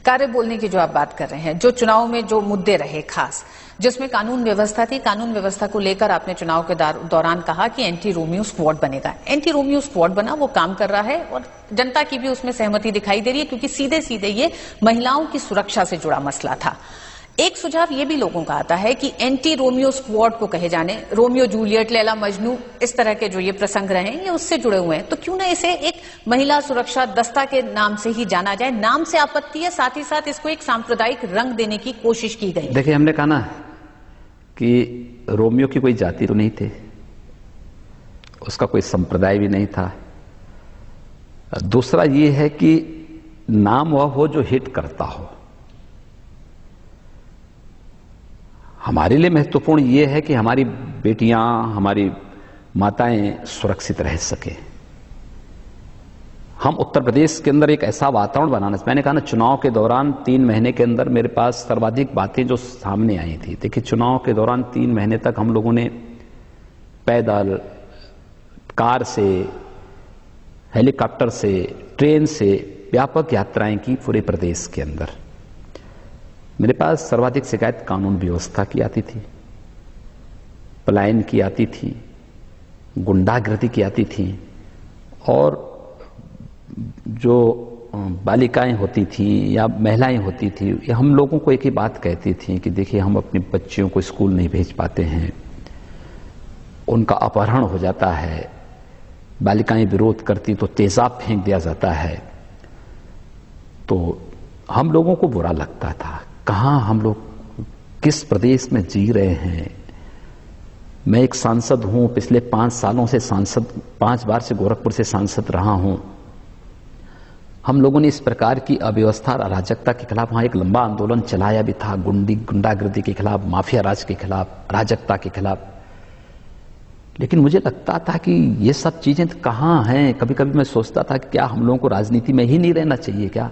कार्य बोलने की जो आप बात कर रहे हैं, जो चुनाव में जो मुद्दे रहे खास, जिसमें कानून व्यवस्था थी, कानून व्यवस्था को लेकर आपने चुनाव के दौरान कहा कि एंटी रोमियो स्क्वाड बनेगा। एंटी रोमियो स्क्वाड बना, वो काम कर रहा है और जनता की भी उसमें सहमति दिखाई दे रही है, क्योंकि सीधे सीधे ये महिलाओं की सुरक्षा से जुड़ा मसला था। एक सुझाव ये भी लोगों का आता है कि एंटी रोमियो स्क्वाड को कहे जाने, रोमियो जूलियट, लैला मजनू, इस तरह के जो ये प्रसंग रहे हैं ये उससे जुड़े हुए हैं, तो क्यों ना इसे एक महिला सुरक्षा दस्ता के नाम से ही जाना जाए। नाम से आपत्ति है, साथ ही साथ इसको एक सांप्रदायिक रंग देने की कोशिश की गई। देखिए, हमने कहा ना कि रोमियो की कोई जाति तो नहीं थी, उसका कोई संप्रदाय भी नहीं था। दूसरा ये है कि नाम वह हो जो हिट करता हो। हमारे लिए महत्वपूर्ण यह है कि हमारी बेटियां, हमारी माताएं सुरक्षित रह सके। हम उत्तर प्रदेश के अंदर एक ऐसा वातावरण बनाना, मैंने कहा ना, चुनाव के दौरान 3 महीने के अंदर मेरे पास सर्वाधिक बातें जो सामने आई थी। देखिए, चुनाव के दौरान 3 महीने तक हम लोगों ने पैदल, कार से, हेलीकॉप्टर से, ट्रेन से व्यापक यात्राएं की पूरे प्रदेश के अंदर। मेरे पास सर्वाधिक शिकायत कानून व्यवस्था की आती थी, पलायन की आती थी, गुंडागर्दी की आती थी, और जो बालिकाएं होती थीं या महिलाएं होती थी, या हम लोगों को एक ही बात कहती थी कि देखिए, हम अपने बच्चियों को स्कूल नहीं भेज पाते हैं, उनका अपहरण हो जाता है, बालिकाएं विरोध करती तो तेजाब फेंक दिया जाता है। तो हम लोगों को बुरा लगता था, कहां हम लोग किस प्रदेश में जी रहे हैं। मैं एक सांसद हूं, पिछले 5 सालों से सांसद, 5 बार से गोरखपुर से सांसद रहा हूं। हम लोगों ने इस प्रकार की अव्यवस्था और अराजकता के खिलाफ वहां एक लंबा आंदोलन चलाया भी था, गुंडागर्दी के खिलाफ, माफिया राज के खिलाफ, अराजकता के खिलाफ। लेकिन मुझे लगता था कि ये सब चीजें कहां हैं। कभी कभी मैं सोचता था कि क्या हम लोगों को राजनीति में ही नहीं रहना चाहिए क्या।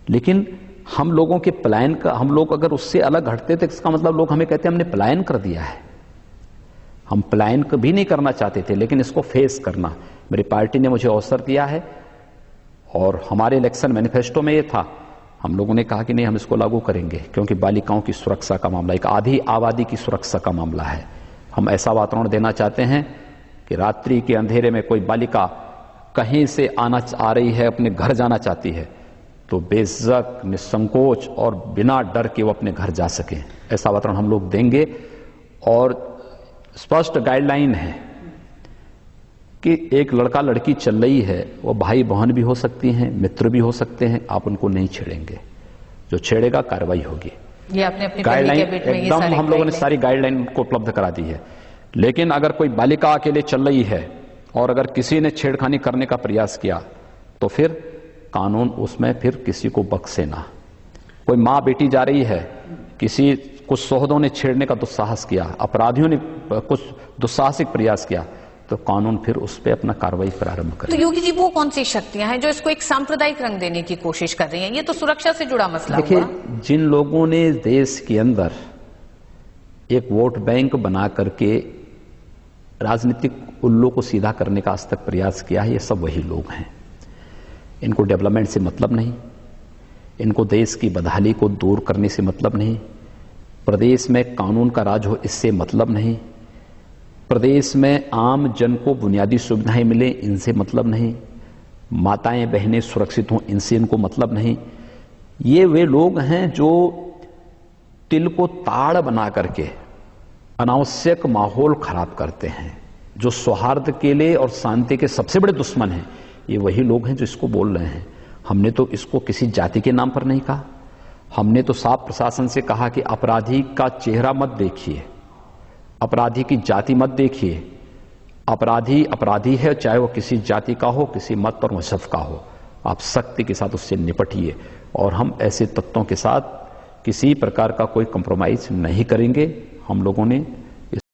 लेकिन हम लोगों के पलायन का, हम लोग अगर उससे अलग हटते थे, इसका मतलब लोग हमें कहते हैं हमने पलायन कर दिया है। हम पलायन भी नहीं करना चाहते थे, लेकिन इसको फेस करना मेरी पार्टी ने मुझे अवसर दिया है। और हमारे इलेक्शन मैनिफेस्टो में ये था, हम लोगों ने कहा कि नहीं, हम इसको लागू करेंगे, क्योंकि बालिकाओं की सुरक्षा का मामला, एक आधी आबादी की सुरक्षा का मामला है। हम ऐसा वातावरण देना चाहते हैं कि रात्रि के अंधेरे में कोई बालिका कहीं से आ रही है, अपने घर जाना चाहती है, तो बेझिझक, निसंकोच और बिना डर के वो अपने घर जा सके। ऐसा वातावरण हम लोग देंगे। और स्पष्ट गाइडलाइन है कि एक लड़का लड़की चल रही है, वो भाई बहन भी हो सकती हैं, मित्र भी हो सकते हैं, आप उनको नहीं छेड़ेंगे। जो छेड़ेगा कार्रवाई होगी। ये आपने अपनी गाइडलाइन एकदम हम लोगों ने सारी गाइडलाइन को उपलब्ध करा दी है। लेकिन अगर कोई बालिका अकेले चल रही है और अगर किसी ने छेड़खानी करने का प्रयास किया, तो फिर कानून उसमें फिर किसी को बख्शे ना। कोई माँ बेटी जा रही है, कुछ सोहदों ने छेड़ने का दुस्साहस किया, अपराधियों ने कुछ दुस्साहसिक प्रयास किया, तो कानून फिर उस पर अपना कार्रवाई प्रारंभ करे। तो योगी जी, वो कौन सी शक्तियां हैं जो इसको एक सांप्रदायिक रंग देने की कोशिश कर रही हैं? ये तो सुरक्षा से जुड़ा मसला हुआ। देखिए, जिन लोगों ने देश के अंदर एक वोट बैंक बना करके राजनीतिक उल्लू को सीधा करने का आज तक प्रयास किया है, ये सब वही लोग हैं। इनको डेवलपमेंट से मतलब नहीं, इनको देश की बदहाली को दूर करने से मतलब नहीं, प्रदेश में कानून का राज हो इससे मतलब नहीं, प्रदेश में आम जन को बुनियादी सुविधाएं मिले इनसे मतलब नहीं, माताएं बहनें सुरक्षित हों इनसे इनको मतलब नहीं। ये वे लोग हैं जो तिल को ताड़ बना करके अनावश्यक माहौल खराब करते हैं, जो सौहार्द के लिए और शांति के सबसे बड़े दुश्मन हैं। ये वही लोग हैं जो इसको बोल रहे हैं। हमने तो इसको किसी जाति के नाम पर नहीं कहा, हमने तो साफ प्रशासन से कहा कि अपराधी का चेहरा मत देखिए, अपराधी की जाति मत देखिए। अपराधी अपराधी है, चाहे वो किसी जाति का हो, किसी मत और मजहब का हो। आप सख्ती के साथ उससे निपटिए, और हम ऐसे तत्वों के साथ किसी प्रकार का कोई कंप्रोमाइज नहीं करेंगे। हम लोगों ने